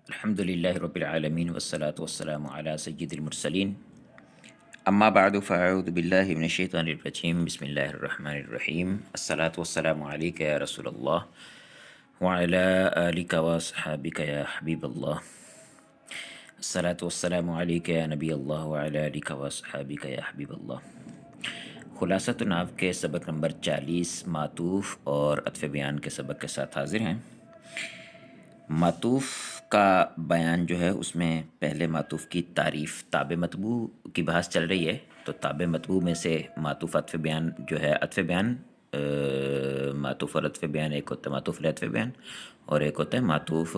الحمد لله رب العالمين والصلاة والسلام على سيد المرسلين أما بعد فأعوذ بالله من الشيطان الرجيم بسم الله الرحمن الرحيم الصلاة والسلام عليك يا رسول الله وعلى آلك وأصحابك يا حبيب الله الصلاة والسلام عليك يا نبي الله وعلى آلك وأصحابك يا حبيب الله خلاصۃ ناف کے سبق نمبر 40 معطوف اور عطف بیان کے سبق کے ساتھ حاضر ہیں۔ معطوف کا بیان جو ہے اس میں پہلے معطوف کی تعریف تابع مطبوع کی بحث چل رہی ہے، تو تابع مطبوع میں سے معطوف عطف بیان جو ہے عطف بیان معطوف اور عطف بیان ایک ہوتا ہے معطوف عطف بیان اور ایک ہوتا ہے معطوف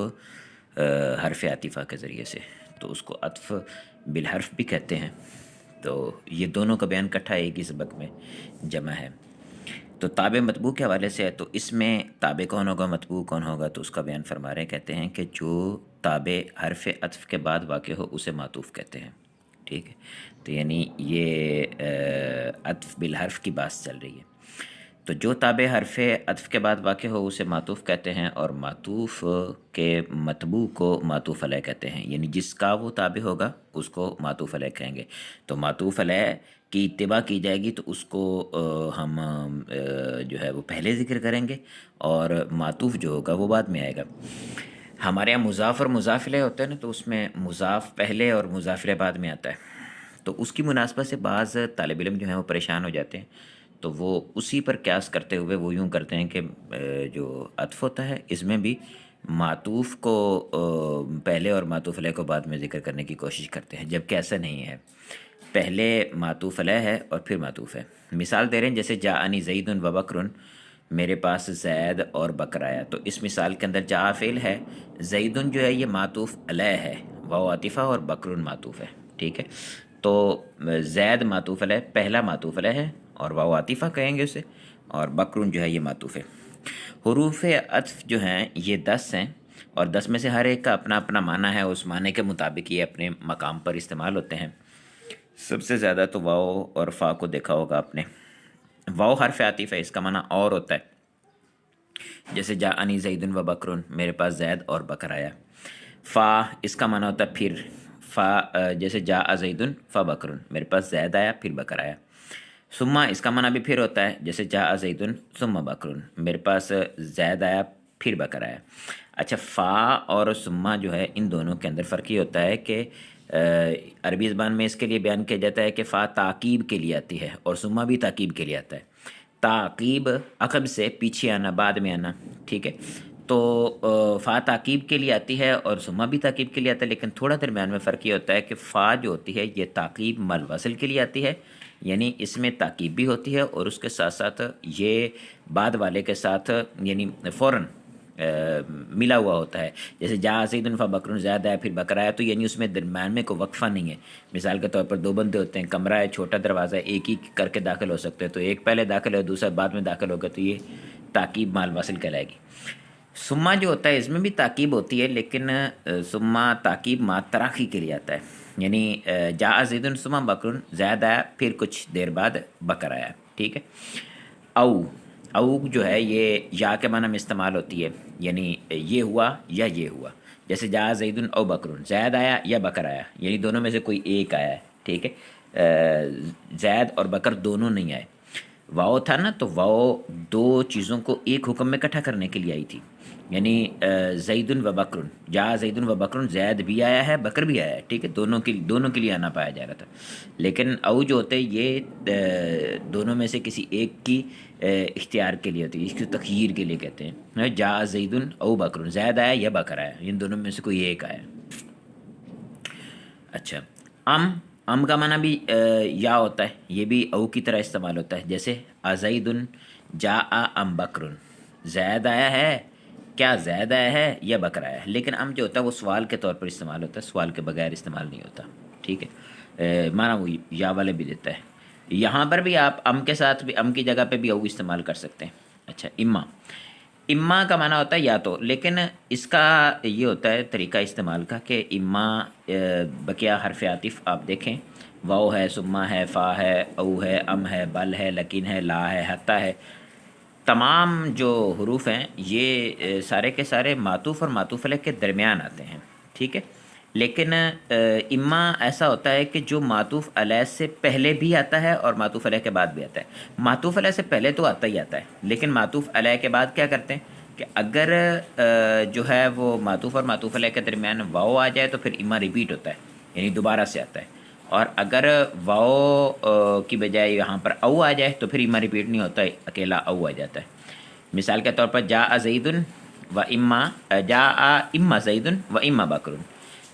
حرف عاطفہ کے ذریعے سے، تو اس کو عطف بالحرف بھی کہتے ہیں۔ تو یہ دونوں کا بیان اکٹھا ایک ہی سبق میں جمع ہے۔ تو تابع مطبوع کے حوالے سے ہے، تو اس میں تابع کون ہوگا مطبوع کون ہوگا، تو اس کا بیان فرما رہے ہیں، کہتے ہیں کہ جو تابع حرف عطف کے بعد واقع ہو اسے معطوف کہتے ہیں، ٹھیک ہے۔ تو یعنی یہ عطف بالحرف کی بات چل رہی ہے، تو جو تابع حرف عطف کے بعد واقع ہو اسے معطوف کہتے ہیں، اور معطوف کے مطبوع کو معطوف علیہ کہتے ہیں، یعنی جس کا وہ تابع ہوگا اس کو معطوف علیہ کہیں گے۔ تو معطوف علیہ کی اتباع کی جائے گی تو اس کو ہم جو ہے وہ پہلے ذکر کریں گے، اور معطوف جو ہوگا وہ بعد میں آئے گا۔ ہمارے یہاں مضاف اور مضاف الیہ ہوتا ہے نا، تو اس میں مضاف پہلے اور مضاف الیہ بعد میں آتا ہے، تو اس کی مناسبت سے بعض طالب علم جو ہیں وہ پریشان ہو جاتے ہیں، تو وہ اسی پر قیاس کرتے ہوئے وہ یوں کرتے ہیں کہ جو عطف ہوتا ہے اس میں بھی معطوف کو پہلے اور معطوف علیہ کو بعد میں ذکر کرنے کی کوشش کرتے ہیں، جبکہ ایسا نہیں ہے، پہلے معطوف علیہ ہے اور پھر معطوف ہے۔ مثال دے رہے ہیں جیسے جاءنی زید و بکر، میرے پاس زید اور بکر آیا، تو اس مثال کے اندر جاء فعل ہے، زید جو ہے یہ معطوف علیہ ہے، واو عاطفہ اور بکر معطوف ہے، ٹھیک ہے۔ تو زید معطوف علیہ پہلا معطوف علیہ ہے اور واو عاطفہ کہیں گے اسے، اور بکر جو ہے یہ معطوف ہے۔ حروف عطف جو ہیں یہ 10 ہیں، اور 10 میں سے ہر ایک کا اپنا اپنا معنی ہے، اس معنی کے مطابق یہ اپنے مقام پر استعمال ہوتے ہیں۔ سب سے زیادہ تو واو اور فا کو دیکھا ہوگا آپ نے۔ واو حرف عاطف ہے، اس کا معنی اور ہوتا ہے، جیسے جاءنی زید و بکر، میرے پاس زید اور بکر آیا۔ فا اس کا معنی ہوتا ہے پھر، فا جیسے جاء زید فبکر، میرے پاس زید آیا پھر بکر آیا۔ ثم اس کا معنی بھی پھر ہوتا ہے، جیسے جاء زید ثم بکر، میرے پاس زید آیا پھر بکر آیا۔ اچھا، فا اور ثم جو ہے ان دونوں کے اندر فرق یہ ہوتا ہے کہ عربی زبان میں اس کے لیے بیان کیا جاتا ہے کہ فا تعقیب کے لیے آتی ہے اور ثم بھی تعقیب کے لیے آتا ہے۔ تعقیب عقب سے پیچھے آنا، بعد میں آنا، ٹھیک ہے۔ تو فا تعقیب کے لیے آتی ہے اور ثم بھی تعقیب کے لیے آتا ہے، لیکن تھوڑا درمیان میں فرق یہ ہوتا ہے کہ فا جو ہوتی ہے یہ تعقیب مل وصل کے لیے آتی ہے، یعنی اس میں تعقیب بھی ہوتی ہے اور اس کے ساتھ ساتھ یہ بعد والے کے ساتھ یعنی فوراً ملا ہوا ہوتا ہے، جیسے جاء زید فبکر، زید آیا پھر بکر آیا، تو یعنی اس میں درمیان میں کوئی وقفہ نہیں ہے۔ مثال کے طور پر دو بندے ہوتے ہیں، کمرہ ہے، چھوٹا دروازہ ہے، ایک ہی کر کے داخل ہو سکتے ہیں، تو ایک پہلے داخل ہو دوسرا بعد میں داخل ہوگا، تو یہ تعقیب مال واصل کہلائے گی۔ ثم جو ہوتا ہے اس میں بھی تعقیب ہوتی ہے، لیکن ثم تعقیب ما تراخی کے لیے آتا ہے، یعنی جاء زید ثم بکر، زید آیا پھر کچھ دیر بعد بکر آیا، ٹھیک ہے۔ او جو ہے یہ یا کے معنی میں استعمال ہوتی ہے، یعنی یہ ہوا یا یہ ہوا، جیسے جاء زید او بکر، زید آیا یا بکر آیا، یعنی دونوں میں سے کوئی ایک آیا ہے، ٹھیک ہے۔ زید اور بکر دونوں نہیں آئے۔ واؤ تھا نا، تو واؤ دو چیزوں کو ایک حکم میں اکٹھا کرنے کے لیے آئی تھی، یعنی زید و بکر، جاء زید و بکر، زید بھی آیا ہے بکر بھی آیا ہے، ٹھیک ہے، دونوں کے لیے آنا پایا جا رہا تھا۔ لیکن او جو ہوتے یہ دونوں میں سے کسی ایک کی اختیار کے لیے ہوتی ہے، اس کی تخییر کے لیے کہتے ہیں، جاء زید او بکر، زید آیا یا بکر آیا، ان دونوں میں سے کوئی ایک آیا۔ اچھا، ام کا معنی بھی یا ہوتا ہے، یہ بھی او کی طرح استعمال ہوتا ہے، جیسے ازید جاء ام بکر، زید آیا ہے، کیا زید آیا ہے یا بکر آیا ہے، لیکن ام جو ہوتا ہے وہ سوال کے طور پر استعمال ہوتا ہے، سوال کے بغیر استعمال نہیں ہوتا، ٹھیک ہے، معنی وہ یا والے بھی دیتا ہے۔ یہاں پر بھی آپ ام کے ساتھ بھی، ام کی جگہ پہ بھی او استعمال کر سکتے ہیں۔ اچھا، اما کا معنی ہوتا ہے یا تو، لیکن اس کا یہ ہوتا ہے طریقہ استعمال کا کہ اما بقیہ حرف عاطف آپ دیکھیں، واو ہے، ثم ہے، فا ہے، او ہے، ام ہے، بل ہے، لکن ہے، لا ہے، حتی ہے، تمام جو حروف ہیں یہ سارے کے سارے معطوف اور معطوف علیہ کے درمیان آتے ہیں، ٹھیک ہے. لیکن اما ایسا ہوتا ہے کہ جو معطوف علیہ سے پہلے بھی آتا ہے اور معطوف علیہ کے بعد بھی آتا ہے. معطوف علیہ سے پہلے تو آتا ہی آتا ہے، لیکن معطوف علیہ کے بعد کیا کرتے ہیں کہ اگر جو ہے وہ معطوف اور معطوف علیہ کے درمیان واو آ جائے تو پھر اما ریپیٹ ہوتا ہے، یعنی دوبارہ سے آتا ہے. اور اگر واو کی بجائے یہاں پر او آ جائے تو پھر اما ریپیٹ نہیں ہوتا ہے، اکیلا او آ جاتا ہے. مثال کے طور پر جا زید و اما، جا اما زید و اما بکر،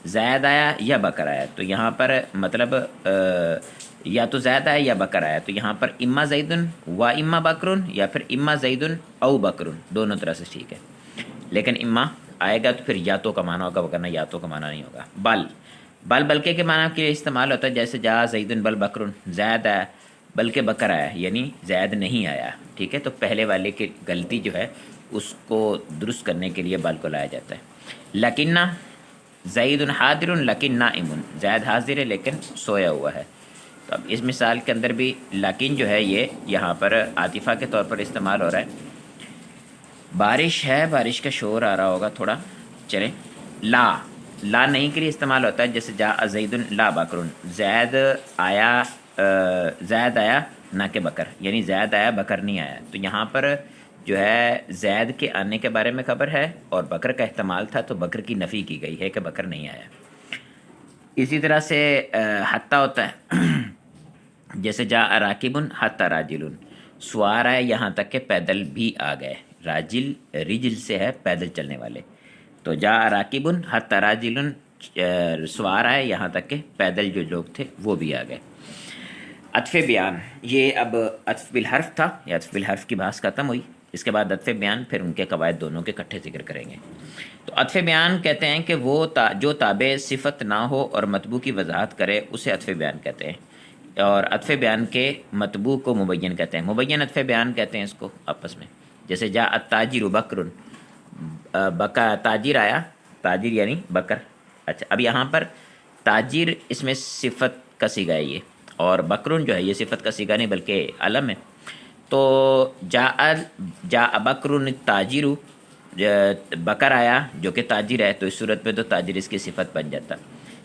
زید آیا یا بکر آیا. تو یہاں پر مطلب یا تو زید آیا یا بکر آیا، تو یہاں پر اما زید و اما بکر یا پھر اما زید او بکر، دونوں طرح سے ٹھیک ہے. لیکن اما آئے گا تو پھر یا تو کا معنی ہوگا، وگرنہ یا تو کا معنی نہیں ہوگا. بل بلکہ کے معنی کے لیے استعمال ہوتا ہے، جیسے جا زید بل بکر، زید آیا بلکہ بکر آیا، یعنی زید نہیں آیا. ٹھیک ہے، تو پہلے والے کی غلطی جو ہے اس کو درست کرنے کے لیے بل کو لایا جاتا ہے. لکنہ زید حاضر لیکن نائم، زید حاضر ہے لیکن سویا ہوا ہے. تو اب اس مثال کے اندر بھی لیکن جو ہے یہ یہاں پر عاطفہ کے طور پر استعمال ہو رہا ہے. بارش ہے، بارش کا شور آ رہا ہوگا تھوڑا، چلیں. لا نہیں کے لیے استعمال ہوتا ہے، جیسے جا زید لا بکر، زید آیا زید آیا نہ کہ بکر، یعنی زید آیا بکر نہیں آیا. تو یہاں پر جو ہے زید کے آنے کے بارے میں خبر ہے اور بکر کا احتمال تھا، تو بکر کی نفی کی گئی ہے کہ بکر نہیں آیا. اسی طرح سے حتیٰ ہوتا ہے، جیسے جا راکب حتیٰ راجل، سوار ہے یہاں تک کہ پیدل بھی آ گئے. راجل رجل سے ہے پیدل چلنے والے، تو جا راکب حتیٰ راجل، سوار ہے یہاں تک کہ پیدل جو لوگ تھے وہ بھی آ گئے. عطف بیان، یہ اب عطف بالحرف تھا، یہ عطف بالحرف کی بحث ختم ہوئی. اس کے بعد عطف بیان، پھر ان کے قواعد دونوں کے اکٹھے ذکر کریں گے. تو عطف بیان کہتے ہیں کہ وہ جو تابع صفت نہ ہو اور مطبوع کی وضاحت کرے اسے عطف بیان کہتے ہیں. اور عطف بیان کے مطبوع کو مبین کہتے ہیں. مبین عطف بیان کہتے ہیں اس کو آپس میں. جیسے جا التاجر بکر، تاجر آیا، تاجر یعنی بکر. اچھا، اب یہاں پر تاجر اس میں صفت کا صیغہ ہے یہ، اور بکرن جو ہے یہ صفت کا صیغہ نہیں بلکہ علم ہے. تو جا بکرن تاجر، بکر آیا جو کہ تاجر ہے، تو اس صورت میں تو تاجر اس کی صفت بن جاتا.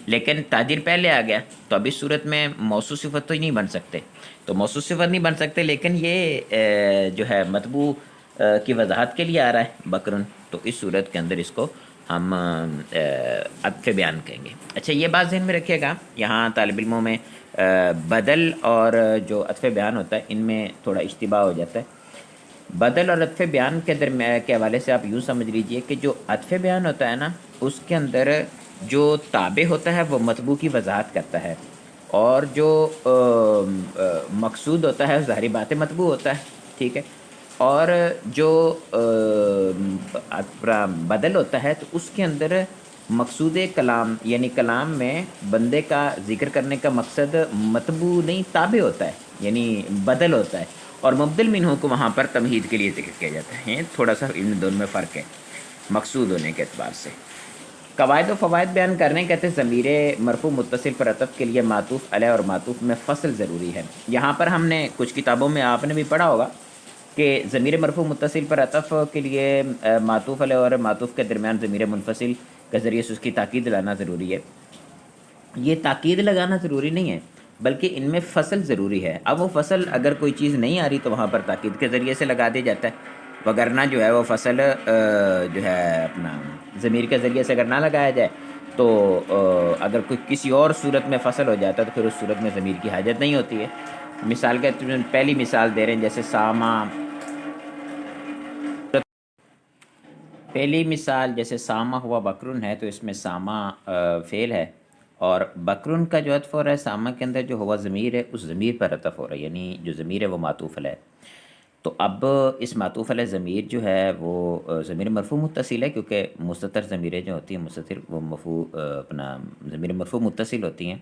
لیکن تاجر پہلے آ گیا تو اب اس صورت میں موصوف صفت تو ہی نہیں بن سکتے، تو موصوف صفت نہیں بن سکتے، لیکن یہ جو ہے مطبوع کی وضاحت کے لیے آ رہا ہے بکرن، تو اس صورت کے اندر اس کو ہم عطف بیان کہیں گے. اچھا، یہ بات ذہن میں رکھیے گا، یہاں طالب علموں میں بدل اور جو عطف بیان ہوتا ہے ان میں تھوڑا اشتباہ ہو جاتا ہے. بدل اور عطف بیان کے درمیان کے حوالے سے آپ یوں سمجھ لیجئے کہ جو عطف بیان ہوتا ہے نا، اس کے اندر جو تابع ہوتا ہے وہ مطبوع کی وضاحت کرتا ہے، اور جو مقصود ہوتا ہے ظاہری بات مطبوع ہوتا ہے. ٹھیک ہے، اور جو بدل ہوتا ہے تو اس کے اندر مقصود کلام، یعنی کلام میں بندے کا ذکر کرنے کا مقصد مطبوع نہیں تابع ہوتا ہے، یعنی بدل ہوتا ہے، اور مبدل منہ کو وہاں پر تمہید کے لیے ذکر کیا جاتا ہے. تھوڑا سا ان دونوں میں فرق ہے مقصود ہونے کے اعتبار سے. قواعد و فوائد بیان کرنے کہتے ہیں ضمیر مرفوع متصل پر عطف کے لیے معطوف علیہ اور معطوف میں فصل ضروری ہے. یہاں پر ہم نے کچھ کتابوں میں آپ نے بھی پڑھا ہوگا کہ ضمیر مرفوع متصل پر عطف کے لیے معطوف علیہ اور معطوف کے درمیان ضمیر منفصل کے ذریعے سے اس کی تاکید لانا ضروری ہے. یہ تاکید لگانا ضروری نہیں ہے بلکہ ان میں فصل ضروری ہے. اب وہ فصل اگر کوئی چیز نہیں آ رہی تو وہاں پر تاکید کے ذریعے سے لگا دیا جاتا ہے، وگرنہ جو ہے وہ فصل جو ہے اپنا ضمیر کے ذریعے سے اگر نہ لگایا جائے تو اگر کوئی کسی اور صورت میں فصل ہو جاتا ہے تو پھر اس صورت میں ضمیر کی حاجت نہیں ہوتی ہے. مثال کے پہلی مثال دے رہے ہیں، جیسے ساما، پہلی مثال جیسے ساما ہوا بکرن ہے، تو اس میں ساما فعل ہے، اور بکرن کا جو عطف ہو رہا ہے ساما کے اندر جو ہوا ضمیر ہے اس ضمیر پر عطف ہو رہا ہے، یعنی جو ضمیر ہے وہ معطوف علیہ ہے. تو اب اس معطوف علیہ ضمیر جو ہے وہ ضمیر مرفوع متصل ہے، کیونکہ مستتر ضمیریں جو ہوتی ہیں مستتر وہ مرفوع اپنا ضمیر مرفوع متصل ہوتی ہیں،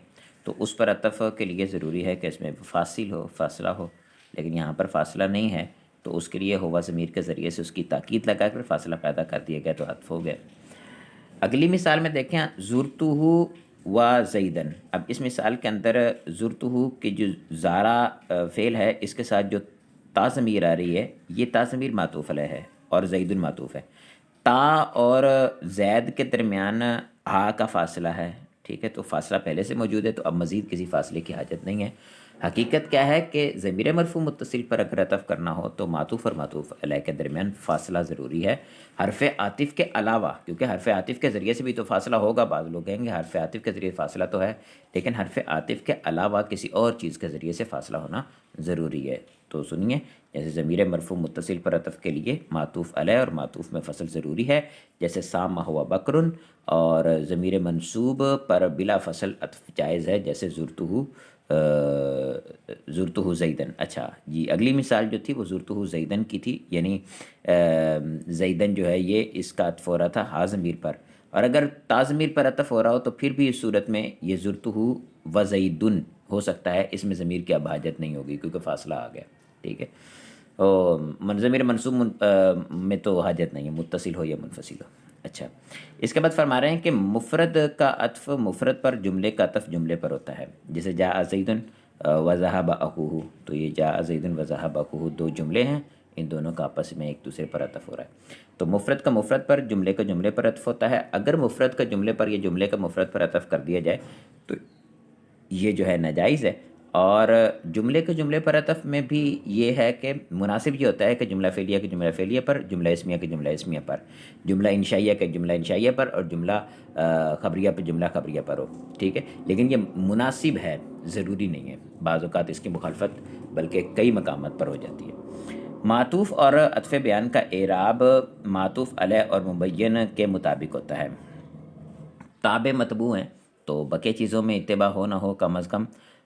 تو اس پر عطف کے لیے ضروری ہے کہ اس میں فاصل ہو، فاصلہ ہو. لیکن یہاں پر فاصلہ نہیں ہے تو اس کے لیے ہوا ضمیر کے ذریعے سے اس کی تاکید لگا کر فاصلہ پیدا کر دیا گیا تو عطف ہو گیا. اگلی مثال میں دیکھیں، زرتہ و زیدن. اب اس مثال کے اندر زرتہ کی جو زارا فعل ہے اس کے ساتھ جو تا ضمیر آ رہی ہے، یہ تا ضمیر معطوف علیہ ہے اور زید معطوف ہے. تا اور زید کے درمیان ہا کا فاصلہ ہے، ٹھیک ہے، تو فاصلہ پہلے سے موجود ہے، تو اب مزید کسی فاصلے کی حاجت نہیں ہے۔ حقیقت کیا ہے کہ ضمیر مرفوع متصل پر اگر عطف کرنا ہو تو معطوف اور معطوف علیہ کے درمیان فاصلہ ضروری ہے، حرف عاطف کے علاوہ، کیونکہ حرف عاطف کے ذریعے سے بھی تو فاصلہ ہوگا۔ بعض لوگ کہیں گے حرف عاطف کے ذریعے فاصلہ تو ہے، لیکن حرف عاطف کے علاوہ کسی اور چیز کے ذریعے سے فاصلہ ہونا ضروری ہے۔ تو سنیے، جیسے ضمیر مرفوع متصل پر عطف کے لیے معطوف علیہ اور معطوف میں فصل ضروری ہے، جیسے سامہ ہوا بکرن، اور ضمیر منصوب پر بلا فصل عطف جائز ہے، جیسے زرتہ زیدن۔ اچھا جی، اگلی مثال جو تھی وہ زرتہ زیدن کی تھی، یعنی زیدن جو ہے یہ اس کا عطف ہو رہا تھا ہا ضمیر پر، اور اگر تا ضمیر پر عطف ہو رہا ہو تو پھر بھی اس صورت میں یہ زرتہ و زیدن ہو سکتا ہے، اس میں ضمیر کی اب حاجت نہیں ہوگی کیونکہ فاصلہ آ گیا، ٹھیک ہے۔ ضمیر منصوب میں تو حاجت نہیں ہے، متصل ہو یا منفصل ہو۔ اچھا، اس کے بعد فرما رہے ہیں کہ مفرد کا عطف مفرد پر، جملے کا عطف جملے پر ہوتا ہے، جیسے جاء زید و ذهب اخوہ، تو یہ جاء زید و ذهب اخوہ دو جملے ہیں، ان دونوں کا آپس میں ایک دوسرے پر عطف ہو رہا ہے۔ تو مفرد کا مفرد پر، جملے کا جملے پر عطف ہوتا ہے۔ اگر مفرد کا جملے پر یا جملے کا مفرد پر عطف کر دیا جائے تو یہ جو ہے ناجائز ہے، اور جملے کے جملے پر عطف میں بھی یہ ہے کہ مناسب یہ ہوتا ہے کہ جملہ فعلیہ کے جملہ فعلیہ پر، جملہ اسمیہ کے جملہ اسمیہ پر، جملہ انشائیہ کے جملہ انشائیہ پر، اور جملہ خبریہ پہ جملہ خبریہ پر ہو، ٹھیک ہے۔ لیکن یہ مناسب ہے، ضروری نہیں ہے، بعض اوقات اس کی مخالفت بلکہ کئی مقامات پر ہو جاتی ہے۔ معطوف اور عطف بیان کا اعراب معطوف علیہ اور مبین کے مطابق ہوتا ہے۔ تابع مطبوع ہیں تو بقیہ چیزوں میں اتباع ہو نہ ہو، کم از کم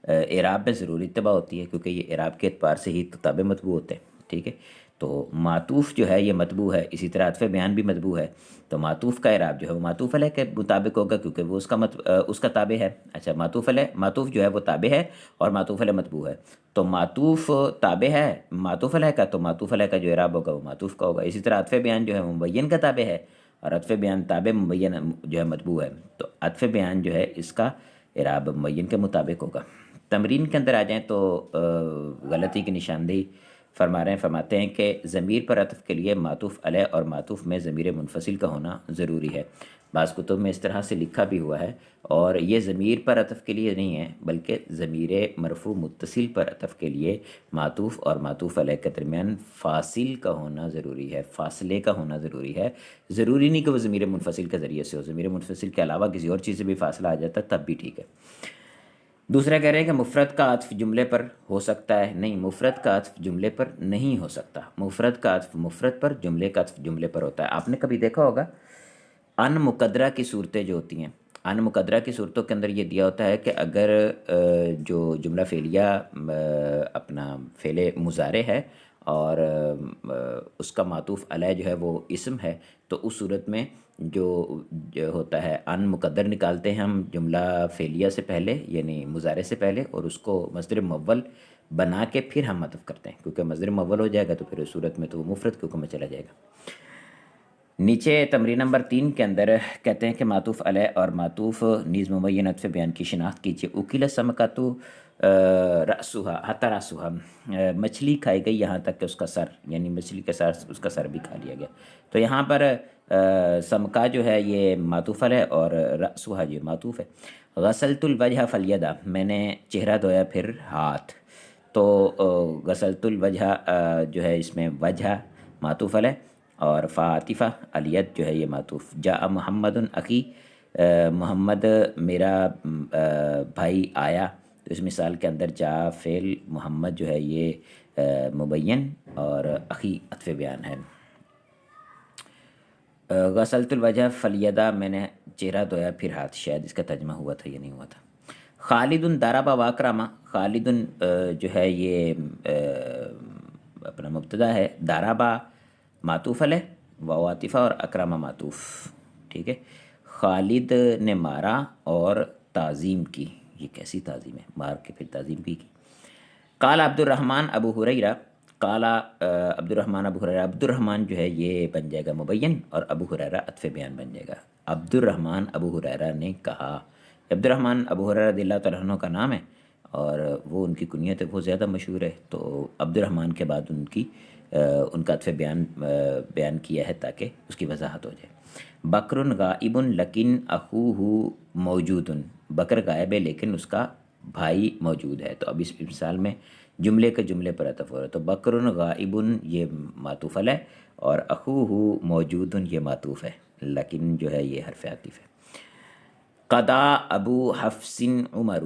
اعراب میں ضرور اتباع ہوتی ہے، کیونکہ یہ اعراب کے اعتبار سے ہی تو تابع مطبوع ہوتے ہیں، ٹھیک ہے۔ تو معطوف جو ہے یہ مطبوع ہے، اسی طرح عطف بیان بھی مطبوع ہے، تو معطوف کا اعراب جو ہے وہ معطوف علیہ کے مطابق ہوگا، کیونکہ وہ اس کا تابع ہے۔ اچھا، معطوف جو ہے وہ تابع ہے اور معطوف علیہ مطبوع ہے، تو معطوف تابع ہے معطوف علیہ کا، تو معطوف علیہ کا جو اعراب ہوگا وہ معطوف کا ہوگا۔ اسی طرح عطف بیان جو ہے مبین کا تابع ہے، اور عطف بیان تابع مبین جو ہے مطبوع ہے، تو عطف بیان جو ہے اس کا اعراب مبین کے مطابق ہوگا۔ تمرین کے اندر آ جائیں تو غلطی کی نشاندہی فرماتے ہیں کہ ضمیر پر عطف کے لیے معطوف علیہ اور معطوف میں ضمیر منفصل کا ہونا ضروری ہے۔ بعض کتب میں اس طرح سے لکھا بھی ہوا ہے، اور یہ ضمیر پر عطف کے لیے نہیں ہے بلکہ ضمیر مرفوع متصل پر عطف کے لیے معطوف اور معطوف علیہ کے درمیان فاصل کا ہونا ضروری ہے، فاصلے کا ہونا ضروری ہے۔ ضروری نہیں کہ وہ ضمیر منفصل کے ذریعے سے ہو، ضمیر منفصل کے علاوہ کسی اور چیز سے بھی فاصلہ آ جاتا ہے تب بھی ٹھیک ہے۔ دوسرا کہہ رہے ہیں کہ مفرد کا عطف جملے پر ہو سکتا ہے، نہیں، مفرد کا عطف جملے پر نہیں ہو سکتا۔ مفرد کا عطف مفرد پر، جملے کا عطف جملے پر ہوتا ہے۔ آپ نے کبھی دیکھا ہوگا ان مقدرہ کی صورتیں جو ہوتی ہیں، ان مقدرہ کی صورتوں کے اندر یہ دیا ہوتا ہے کہ اگر جو جملہ فعلیہ اپنا فعل مضارع ہے اور اس کا معطوف علیہ جو ہے وہ اسم ہے، تو اس صورت میں جو ہوتا ہے ان مقدر نکالتے ہیں ہم جملہ فعلیہ سے پہلے، یعنی مضارع سے پہلے، اور اس کو مصدر مول بنا کے پھر ہم عطف کرتے ہیں، کیونکہ مصدر مول ہو جائے گا تو پھر اس صورت میں تو وہ مفرد کے حکم میں چلا جائے گا۔ نیچے تمرین نمبر 3 کے اندر کہتے ہیں کہ معطوف علیہ اور معطوف نیز مبین عطف بیان کی شناخت کیجیے۔ اکیل سمکۃ رأسھا حتی رأسھا، مچھلی کھائی گئی یہاں تک کہ اس کا سر، یعنی مچھلی کے ساتھ اس کا سر بھی کھا لیا گیا۔ تو یہاں پر سمکا جو ہے یہ معطوف علیہ اور رأسھا یہ معطوف ہے۔ غسلت الوجہ فالیدا، میں نے چہرہ دھویا پھر ہاتھ، تو غسلت الوجہ جو ہے اس میں وجہ معطوف علیہ، اور فاطفہ الید جو ہے یہ معطوف۔ جاء محمد اخی، محمد میرا بھائی آیا، تو اس مثال کے اندر جاء فعل، محمد جو ہے یہ مبین، اور اخی عطف بیان ہے۔ غسلت الوجہ فالیدا، میں نے چہرہ دھویا پھر ہاتھ، شاید اس کا ترجمہ ہوا تھا یا نہیں ہوا تھا۔ خالد ضرب واکرم، خالد جو ہے یہ اپنا مبتدا ہے، ضرب معطوف علیہ و عاطفہ، اور اکرم معطوف، ٹھیک ہے۔ خالد نے مارا اور تعظیم کی، یہ کیسی تعظیم ہے، مار کے پھر تعظیم بھی کی۔ قال عبد الرحمن ابو ہریرہ، قال عبد الرحمن ابو ہریرہ، عبد الرحمن جو ہے یہ بن جائے گا مبین، اور ابو ہریرہ عطف بیان بن جائے گا۔ عبد الرحمن ابو ہریرہ نے کہا، عبد الرحمن ابو ہریرہ رضی اللہ تعالیٰ عنہ کا نام ہے، اور وہ ان کی کنیت ہے، وہ زیادہ مشہور ہے، تو عبد الرحمن کے بعد ان کی ان کا عطف بیان بیان کیا ہے تاکہ اس کی وضاحت ہو جائے۔ بکر غائب لیکن اخوہ موجود، بکر غائب ہے لیکن اس کا بھائی موجود ہے۔ تو اب اس مثال میں جملے کے جملے پر عطف ہو رہا ہے، تو بکر غائب یہ معطوف علیہ اور اخوہ موجود یہ معطوف ہے، لیکن جو ہے یہ حرف عطف ہے۔ قضا ابو حفص عمر،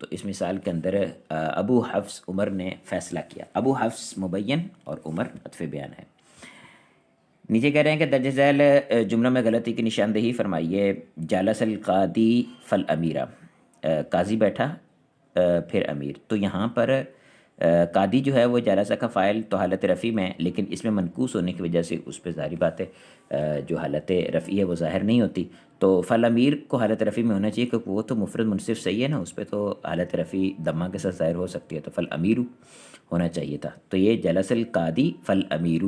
تو اس مثال کے اندر ابو حفص عمر نے فیصلہ کیا، ابو حفص مبین اور عمر عطف بیان ہے۔ نیچے کہہ رہے ہیں کہ درج ذیل جملہ میں غلطی کی نشاندہی فرمائیے۔ جالس القاضی فالامیرہ، قاضی بیٹھا پھر امیر، تو یہاں پر قاضی جو ہے وہ جالسہ کا فاعل تو حالت رفع میں، لیکن اس میں منقوص ہونے کی وجہ سے اس پہ ظاہری بات ہے جو حالت رفعی ہے وہ ظاہر نہیں ہوتی، تو فالامیر کو حالت رفع میں ہونا چاہیے کیونکہ وہ تو مفرد منصف صحیح ہے نا، اس پہ تو حالت رفع دمہ کے ساتھ ظاہر ہو سکتی ہے، تو فالامیر ہونا چاہیے تھا، تو یہ جلس القاضی فالامیر۔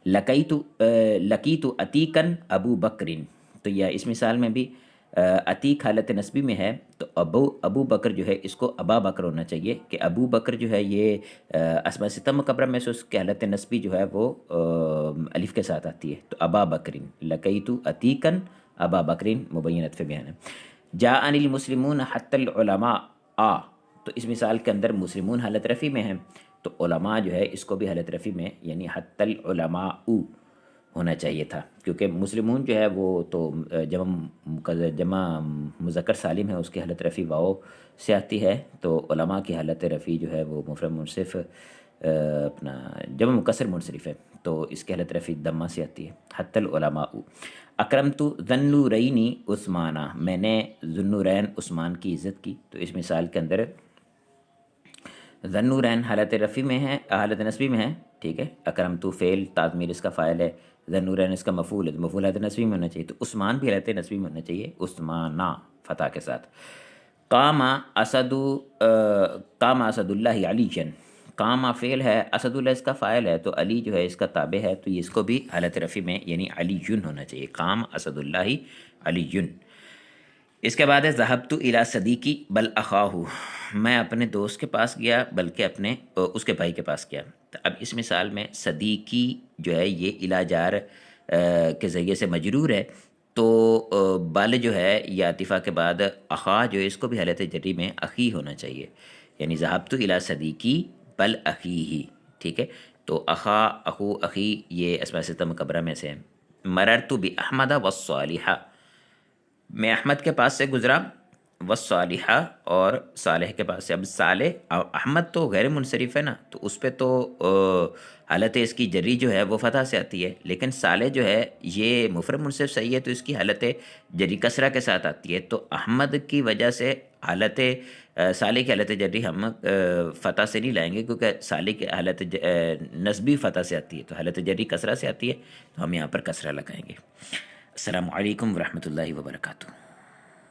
لقیت عتیقاً ابو بکرن، تو یہ اس مثال میں بھی عتیق حالت نسبی میں ہے، تو ابو بکر جو ہے اس کو ابا بکر ہونا چاہیے کہ ابو بکر جو ہے یہ اسماء ستہ مکبرہ میں سے اس کی حالت نسبی جو ہے وہ الف کے ساتھ آتی ہے، تو ابا بکرن، لقیت عتیقاً ابا بکرن مبین عطف بیان ہے۔ جاءنی المسلمون حتی العلماء، تو اس مثال کے اندر مسلمون حالت رفع میں ہیں، تو علماء جو ہے اس کو بھی حالت رفع میں یعنی حتی العلماء ہونا چاہیے تھا، کیونکہ مسلمون جو ہے وہ تو جمع مذکر سالم ہے، اس کی حالت رفع واو سے آتی ہے، تو علماء کی حالت رفع جو ہے وہ مفرد منصرف اپنا جمع مکسر منصرف ہے، تو اس کی حالت رفع دمہ سے آتی ہے، حتی العلماء۔ اکرمت ذی النورین عثمانہ، میں نے ذی النورین عثمان کی عزت کی، تو اس مثال کے اندر ذی النورین حالت رفع میں ہے، حالت نسبی میں ہے، ٹھیک ہے، اکرمت فعل تعمیر اس کا فاعل ہے، ذی النورین اس کا مفعول ہے، مفعول حالت نسبی میں ہونا چاہیے، تو عثمان بھی حالت نسبی میں ہونا چاہیے، عثمانہ فتح کے ساتھ۔ قام اسد اللہ علی جن، قام فعل ہے، اسد اللہ اس کا فاعل ہے، تو علی جو ہے اس کا تابع ہے، تو یہ اس کو بھی حالت رفع میں یعنی علی جن ہونا چاہیے، قام اسد اللہ علی جن۔ اس کے بعد ہے ذہبت الی صدیقی بل اخاہ، میں اپنے دوست کے پاس گیا بلکہ اپنے اس کے بھائی کے پاس گیا، تو اب اس مثال میں صدیقی جو ہے یہ الی جار کے ذریعے سے مجرور ہے، تو بل جو ہے یہ عاطفہ کے بعد اخا جو ہے اس کو بھی حالت جری میں اخی ہونا چاہیے، یعنی ذہبت الی صدیقی بل اخیہ، ٹھیک ہے، تو اخا اخو اخی یہ اسماء ستہ مکبرہ میں سے ہے۔ مررت باحمد والصالحہ، میں احمد کے پاس سے گزرا، والصالحہ اور صالح کے پاس سے، اب صالح احمد تو غیر منصرف ہے نا، تو اس پہ تو حالت اس کی جری جو ہے وہ فتح سے آتی ہے، لیکن صالح جو ہے یہ مفرد منصرف صحیح ہے تو اس کی حالت جری کسرہ کے ساتھ آتی ہے، تو احمد کی وجہ سے حالت صالح کی حالت جری ہم فتح سے نہیں لائیں گے، کیونکہ صالح کی حالت نسبی فتح سے آتی ہے، تو حالت جری کسرہ سے آتی ہے، تو ہم یہاں پر کسرہ لگائیں گے۔ السلام علیکم ورحمۃ اللہ وبرکاتہ۔